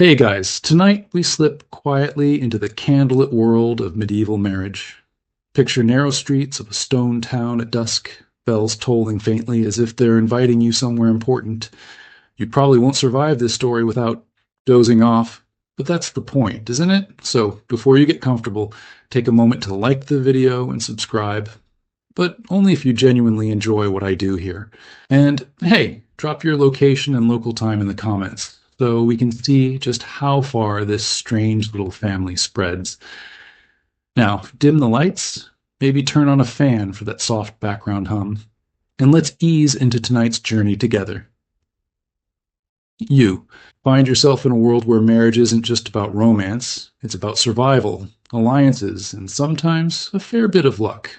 Hey guys, tonight we slip quietly into the candlelit world of medieval marriage. Picture narrow streets of a stone town at dusk, bells tolling faintly as if they're inviting you somewhere important. You probably won't survive this story without dozing off, but that's the point, isn't it? So before you get comfortable, take a moment to like the video and subscribe, but only if you genuinely enjoy what I do here. And hey, drop your location and local time in the comments so we can see just how far this strange little family spreads. Now, dim the lights, maybe turn on a fan for that soft background hum, and let's ease into tonight's journey together. You find yourself in a world where marriage isn't just about romance, it's about survival, alliances, and sometimes a fair bit of luck.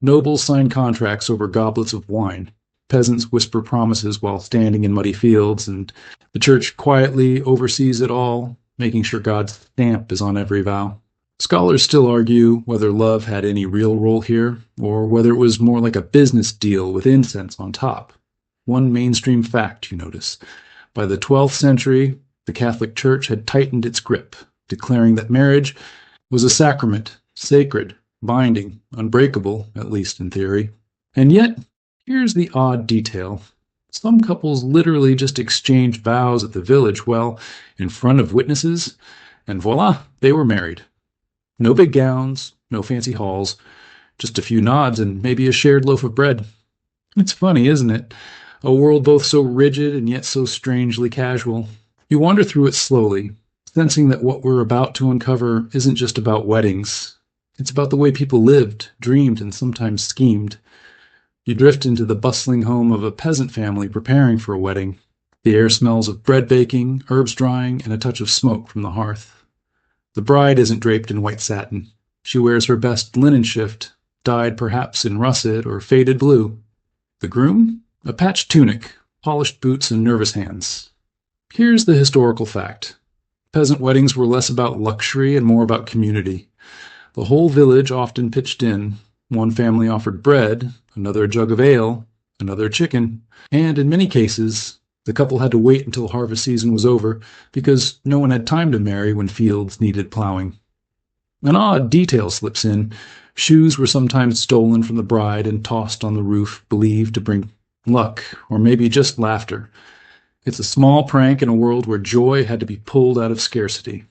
Nobles sign contracts over goblets of wine. Peasants whisper promises while standing in muddy fields, and the church quietly oversees it all, making sure God's stamp is on every vow. Scholars still argue whether love had any real role here, or whether it was more like a business deal with incense on top. One mainstream fact, you notice. By the 12th century, the Catholic Church had tightened its grip, declaring that marriage was a sacrament, sacred, binding, unbreakable, at least in theory. And yet, here's the odd detail. Some couples literally just exchanged vows at the village well in front of witnesses, and voila, they were married. No big gowns, no fancy halls, just a few nods and maybe a shared loaf of bread. It's funny, isn't it? A world both so rigid and yet so strangely casual. You wander through it slowly, sensing that what we're about to uncover isn't just about weddings. It's about the way people lived, dreamed, and sometimes schemed. You drift into the bustling home of a peasant family preparing for a wedding. The air smells of bread baking, herbs drying, and a touch of smoke from the hearth. The bride isn't draped in white satin. She wears her best linen shift, dyed perhaps in russet or faded blue. The groom? A patched tunic, polished boots, and nervous hands. Here's the historical fact. Peasant weddings were less about luxury and more about community. The whole village often pitched in. One family offered bread, another a jug of ale, another chicken, and in many cases, the couple had to wait until harvest season was over because no one had time to marry when fields needed plowing. An odd detail slips in. Shoes were sometimes stolen from the bride and tossed on the roof, believed to bring luck, or maybe just laughter. It's a small prank in a world where joy had to be pulled out of scarcity.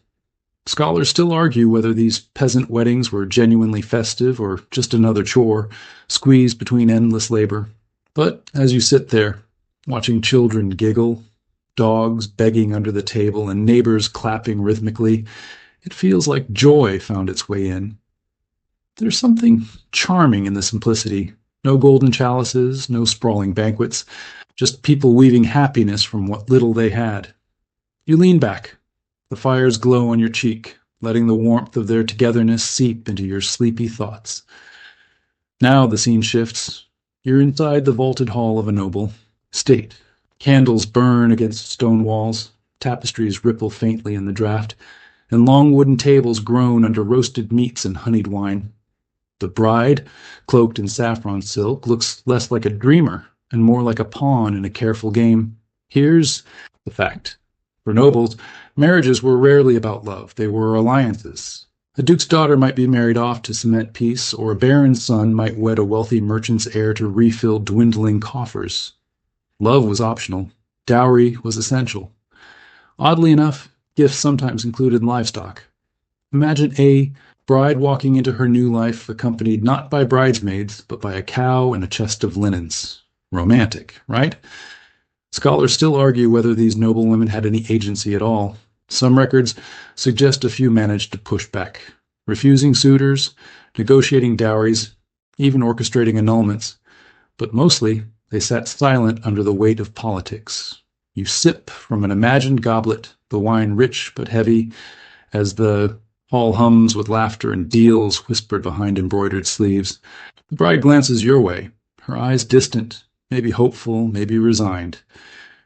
Scholars still argue whether these peasant weddings were genuinely festive or just another chore, squeezed between endless labor. But as you sit there, watching children giggle, dogs begging under the table, and neighbors clapping rhythmically, it feels like joy found its way in. There's something charming in the simplicity. No golden chalices, no sprawling banquets, just people weaving happiness from what little they had. You lean back. The fires glow on your cheek, letting the warmth of their togetherness seep into your sleepy thoughts. Now the scene shifts. You're inside the vaulted hall of a noble. State. Candles burn against stone walls, tapestries ripple faintly in the draught, and long wooden tables groan under roasted meats and honeyed wine. The bride, cloaked in saffron silk, looks less like a dreamer and more like a pawn in a careful game. Here's the fact. For nobles, marriages were rarely about love. They were alliances. A duke's daughter might be married off to cement peace, or a baron's son might wed a wealthy merchant's heir to refill dwindling coffers. Love was optional. Dowry was essential. Oddly enough, gifts sometimes included livestock. Imagine a bride walking into her new life accompanied not by bridesmaids, but by a cow and a chest of linens. Romantic, right? Scholars still argue whether these noble women had any agency at all. Some records suggest a few managed to push back, refusing suitors, negotiating dowries, even orchestrating annulments. But mostly, they sat silent under the weight of politics. You sip from an imagined goblet, the wine rich but heavy, as the hall hums with laughter and deals whispered behind embroidered sleeves. The bride glances your way, her eyes distant, maybe hopeful, maybe resigned.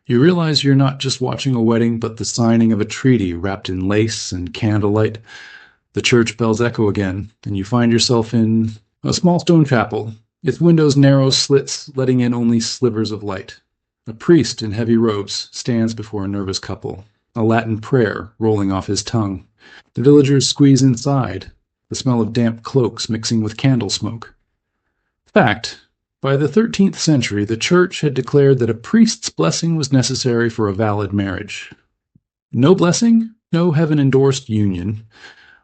You realize you're not just watching a wedding, but the signing of a treaty wrapped in lace and candlelight. The church bells echo again, and you find yourself in a small stone chapel, its windows narrow slits letting in only slivers of light. A priest in heavy robes stands before a nervous couple. a Latin prayer rolling off his tongue. The villagers squeeze inside, the smell of damp cloaks mixing with candle smoke. Fact, by the 13th century, the church had declared that a priest's blessing was necessary for a valid marriage. No blessing, no heaven-endorsed union.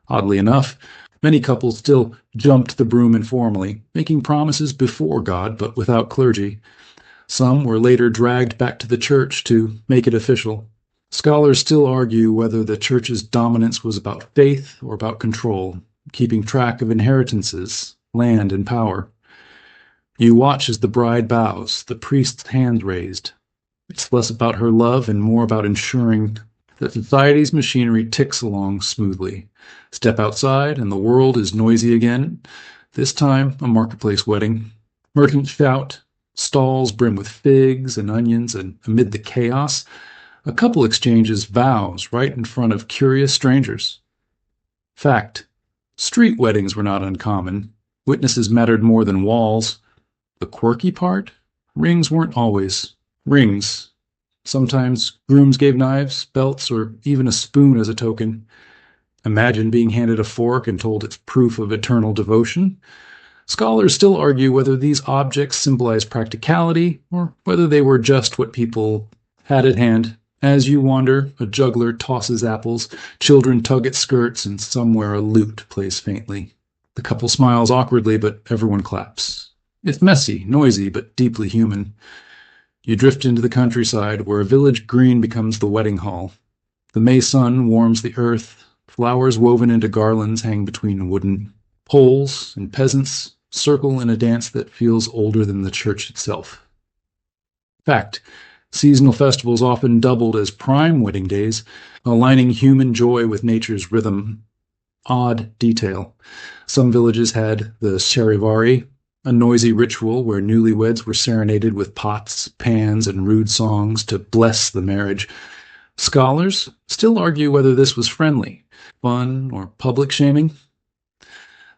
Oddly enough, many couples still jumped the broom informally, making promises before God but without clergy. Some were later dragged back to the church to make it official. Scholars still argue whether the church's dominance was about faith or about control, keeping track of inheritances, land, and power. You watch as the bride bows, the priest's hands raised. It's less about her love and more about ensuring that society's machinery ticks along smoothly. Step outside and the world is noisy again, this time a marketplace wedding. Merchants shout, stalls brim with figs and onions, and amid the chaos, a couple exchanges vows right in front of curious strangers. Fact, street weddings were not uncommon. Witnesses mattered more than walls. The quirky part? Rings weren't always rings. Sometimes grooms gave knives, belts, or even a spoon as a token. Imagine being handed a fork and told it's proof of eternal devotion. Scholars still argue whether these objects symbolize practicality or whether they were just what people had at hand. As you wander, a juggler tosses apples, children tug at skirts, and somewhere a lute plays faintly. The couple smiles awkwardly, but everyone claps. It's messy, noisy, but deeply human. You drift into the countryside, where a village green becomes the wedding hall. The May sun warms the earth. Flowers woven into garlands hang between wooden poles, and peasants circle in a dance that feels older than the church itself. Fact, seasonal festivals often doubled as prime wedding days, aligning human joy with nature's rhythm. Odd detail. Some villages had the charivari, a noisy ritual where newlyweds were serenaded with pots, pans, and rude songs to bless the marriage. Scholars still argue whether this was friendly, fun, or public shaming.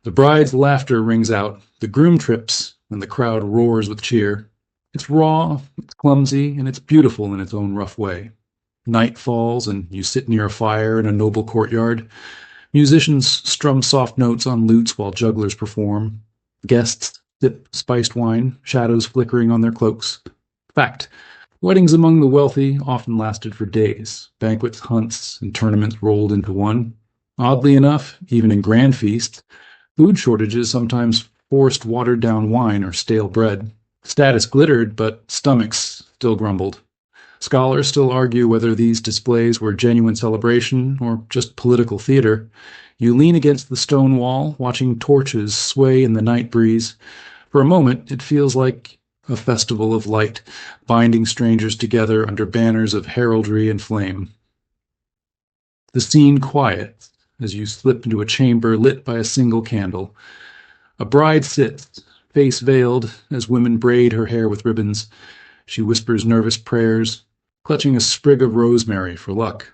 The bride's laughter rings out, the groom trips, and the crowd roars with cheer. It's raw, it's clumsy, and it's beautiful in its own rough way. Night falls, and you sit near a fire in a noble courtyard. Musicians strum soft notes on lutes while jugglers perform. Guests sip spiced wine, shadows flickering on their cloaks. Fact, weddings among the wealthy often lasted for days. Banquets, hunts, and tournaments rolled into one. Oddly enough, even in grand feasts, food shortages sometimes forced watered-down wine or stale bread. Status glittered, but stomachs still grumbled. Scholars still argue whether these displays were genuine celebration or just political theater. You lean against the stone wall, watching torches sway in the night breeze. For a moment, it feels like a festival of light, binding strangers together under banners of heraldry and flame. The scene quiets as you slip into a chamber lit by a single candle. A bride sits, face veiled, as women braid her hair with ribbons. She whispers nervous prayers, clutching a sprig of rosemary for luck.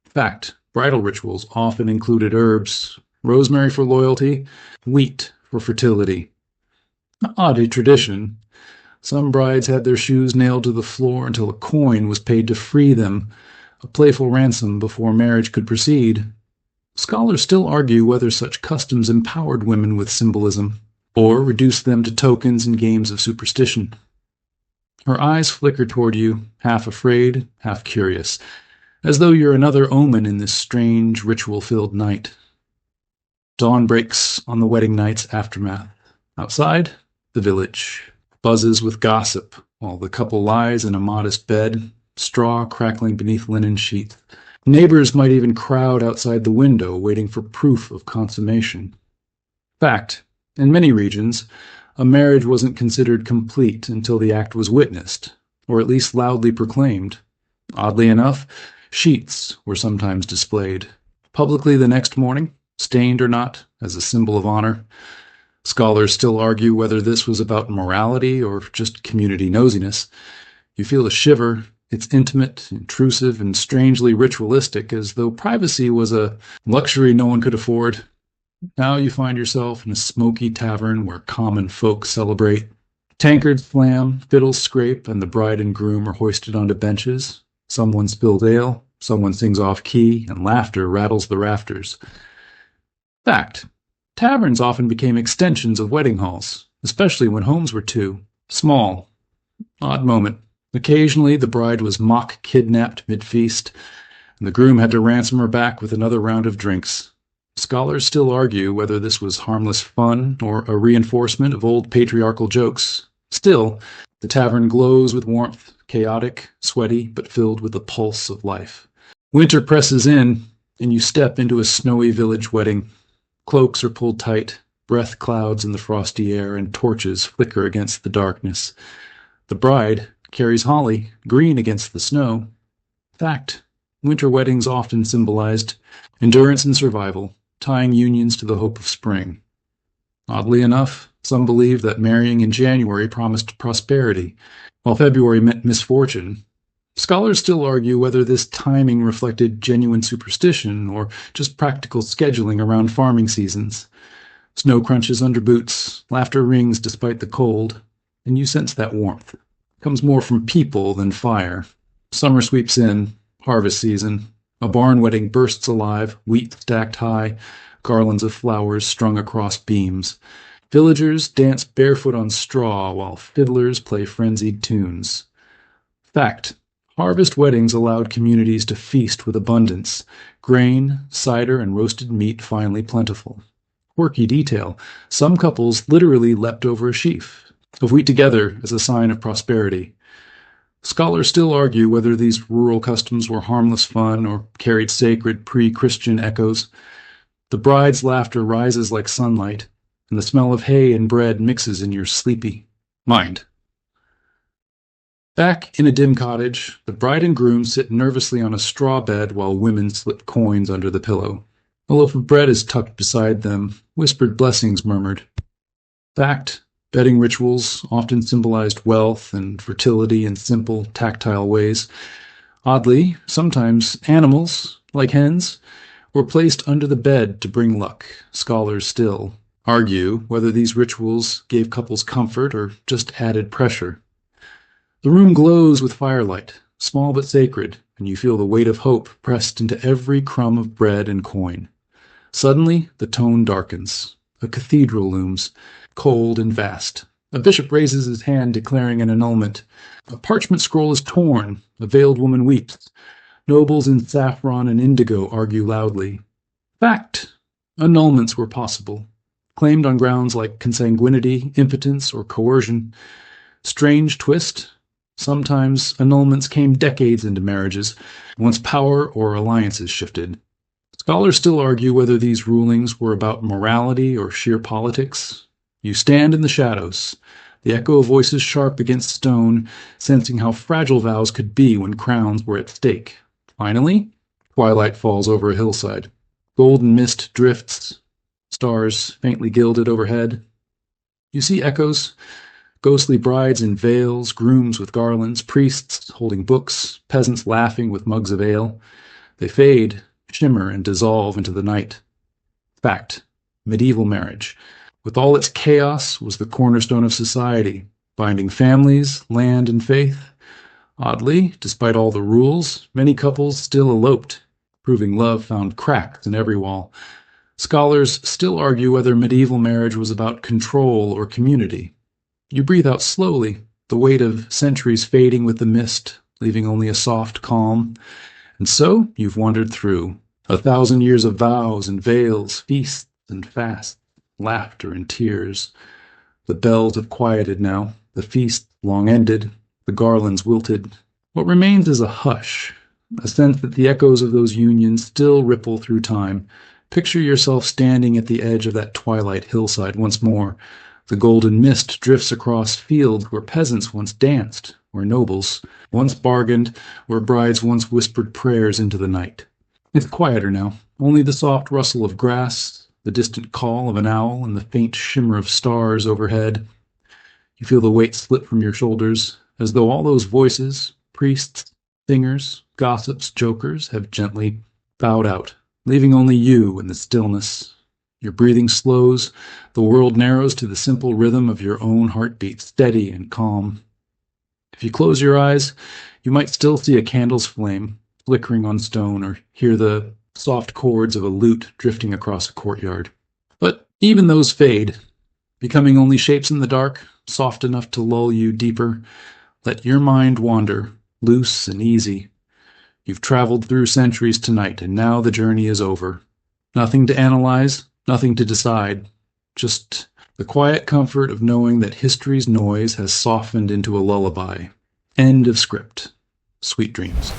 Fact, bridal rituals often included herbs, rosemary for loyalty, wheat for fertility. An odd tradition. Some brides had their shoes nailed to the floor until a coin was paid to free them, a playful ransom before marriage could proceed. Scholars still argue whether such customs empowered women with symbolism, or reduced them to tokens and games of superstition. Her eyes flicker toward you, half afraid, half curious, as though you're another omen in this strange, ritual-filled night. Dawn breaks on the wedding night's aftermath. Outside, the village buzzes with gossip, while the couple lies in a modest bed, straw crackling beneath linen sheets. Neighbors might even crowd outside the window, waiting for proof of consummation. Fact, in many regions, a marriage wasn't considered complete until the act was witnessed, or at least loudly proclaimed. Oddly enough, sheets were sometimes displayed, publicly the next morning, stained or not, as a symbol of honor. Scholars still argue whether this was about morality or just community nosiness. You feel a shiver. It's intimate, intrusive, and strangely ritualistic, as though privacy was a luxury no one could afford. Now you find yourself in a smoky tavern where common folk celebrate. Tankards slam, fiddles scrape, and the bride and groom are hoisted onto benches. Someone spills ale, someone sings off-key, and laughter rattles the rafters. Fact. Taverns often became extensions of wedding halls, especially when homes were too small. Odd moment. Occasionally, the bride was mock-kidnapped mid-feast, and the groom had to ransom her back with another round of drinks. Scholars still argue whether this was harmless fun or a reinforcement of old patriarchal jokes. Still, the tavern glows with warmth, chaotic, sweaty, but filled with the pulse of life. Winter presses in, and you step into a snowy village wedding. Cloaks are pulled tight, breath clouds in the frosty air, and torches flicker against the darkness. The bride carries holly, green against the snow. Fact. Winter weddings often symbolized endurance and survival, tying unions to the hope of spring. Oddly enough, some believe that marrying in January promised prosperity, while February meant misfortune. Scholars still argue whether this timing reflected genuine superstition or just practical scheduling around farming seasons. Snow crunches under boots, laughter rings despite the cold, and you sense that warmth. It comes more from people than fire. Summer sweeps in, harvest season. A barn wedding bursts alive, wheat stacked high, garlands of flowers strung across beams. Villagers dance barefoot on straw while fiddlers play frenzied tunes. Fact. Harvest weddings allowed communities to feast with abundance, grain, cider, and roasted meat finally plentiful. Quirky detail, some couples literally leapt over a sheaf of wheat together as a sign of prosperity. Scholars still argue whether these rural customs were harmless fun or carried sacred pre-Christian echoes. The bride's laughter rises like sunlight, and the smell of hay and bread mixes in your sleepy mind. Back in a dim cottage, the bride and groom sit nervously on a straw bed while women slip coins under the pillow. A loaf of bread is tucked beside them, whispered blessings murmured. Fact. Bedding rituals often symbolized wealth and fertility in simple, tactile ways. Oddly, sometimes animals, like hens, were placed under the bed to bring luck. Scholars still argue whether these rituals gave couples comfort or just added pressure. The room glows with firelight, small but sacred, and you feel the weight of hope pressed into every crumb of bread and coin. Suddenly, the tone darkens. A cathedral looms, cold and vast. A bishop raises his hand declaring an annulment. A parchment scroll is torn. A veiled woman weeps. Nobles in saffron and indigo argue loudly. Fact. Annulments were possible, claimed on grounds like consanguinity, impotence, or coercion. Strange twist. Sometimes annulments came decades into marriages, once power or alliances shifted. Scholars still argue whether these rulings were about morality or sheer politics. You stand in the shadows, the echo of voices sharp against stone, sensing how fragile vows could be when crowns were at stake. Finally, twilight falls over a hillside. Golden mist drifts, stars faintly gilded overhead. You see echoes, ghostly brides in veils, grooms with garlands, priests holding books, peasants laughing with mugs of ale. They fade, shimmer, and dissolve into the night. Fact. Medieval marriage, with all its chaos, was the cornerstone of society, binding families, land, and faith. Oddly, despite all the rules, many couples still eloped, proving love found cracks in every wall. Scholars still argue whether medieval marriage was about control or community. You breathe out slowly, the weight of centuries fading with the mist, leaving only a soft calm. And so you've wandered through 1,000 years of vows and veils, feasts and fasts, laughter and tears. The bells have quieted now, the feast long ended, the garlands wilted. What remains is a hush, a sense that the echoes of those unions still ripple through time. Picture yourself standing at the edge of that twilight hillside once more. The golden mist drifts across fields where peasants once danced, where nobles once bargained, where brides once whispered prayers into the night. It's quieter now, only the soft rustle of grass, the distant call of an owl, and the faint shimmer of stars overhead. You feel the weight slip from your shoulders, as though all those voices, priests, singers, gossips, jokers, have gently bowed out, leaving only you in the stillness. Your breathing slows, the world narrows to the simple rhythm of your own heartbeat, steady and calm. If you close your eyes, you might still see a candle's flame, flickering on stone or hear the soft chords of a lute drifting across a courtyard. But even those fade, becoming only shapes in the dark, soft enough to lull you deeper. Let your mind wander, loose and easy. You've traveled through centuries tonight, and now the journey is over. Nothing to analyze, nothing to decide, just the quiet comfort of knowing that history's noise has softened into a lullaby. End of script. Sweet dreams.